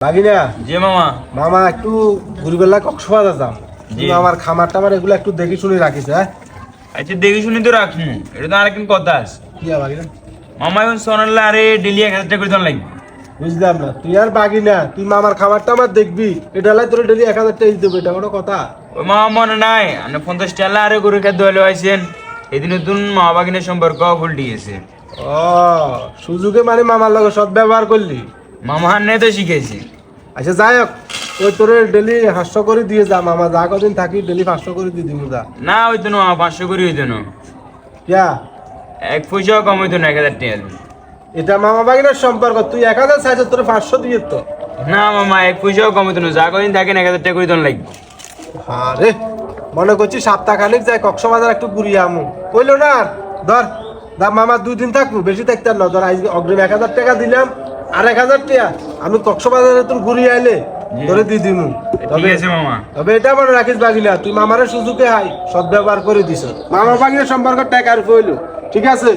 বাগিনা জি মামা। মামা একটু ঘুরিবেলা কক্সবাজার যাম। জি। আমার খামার টামার এগুলো একটু দেখে শুনে রাখিস। হ্যাঁ আচ্ছা দেখি শুনি তো রাখবো, এটা তো আরেকদিন কথা আছে। কি বাগিনা মামা এখন সোনাল্লা আরে ডেলি 1000 টাকা করে দেওয়া লাগবে। বুঝলাম না, তুই আর বাগিনা তুই মামার খামার টামার দেখবি, এটা লাই তোর ডেলি 1000 টাকা দেবো, এটা কোনো কথা? ওই মামা মনে নাই আপনি 50 টাকা আরে গরু খাদ্য হলে আইসেন, এদিন নতুন মা বাগিনের সম্পর্ক উল্টে গেছে। ও সুযোগে মানে মামার লগে সৎ ব্যবহার করলি। মামা নেই তো শিখেছি। আচ্ছা যাই হোক, ওই তোর ডেলি 500 করে দিয়ে যা, মামা যা কদিন থাকি ডেলি 500 করে দিয়ে দিব যা। না হইতো না মামা, 500 করে হইতো না, কিয়া 1 পয়সাও কম হইতো না 1000 টাকা। এটা মামা বাগিনার সম্পর্ক, তুই 1000 চাইছ তোর 500 দিয়ে তো। না মামা 1 পয়সাও কম হইতো না, যা কদিন থাকেন 1000 টাকা করে দেওয়া লাগবে। আরে মনে করছি সপ্তাহখানিক যাই কক্সবাজার একটু ঘুরিয়ে আমু, কইলো না আর ধর দা মামা 2 দিন থাকবো, বেশি থাকতে আর না, ধর আজকে অগ্রিম 1000 টাকা দিলাম, আর 1000 টাকা আমি কক্সবাজারে তোর ঘুরিয়ে আইলে জি। তোরে দিয়ে দিমু। ঠিক আছে মামা। তবে এটা মনে রাখিস বাগিলা, তুই মামারে সুযোগে হাই সৎ ব্যবহার করে দিছ, মামা বাগিনার সম্পর্ক টাকা আর কইলো, ঠিক আছে?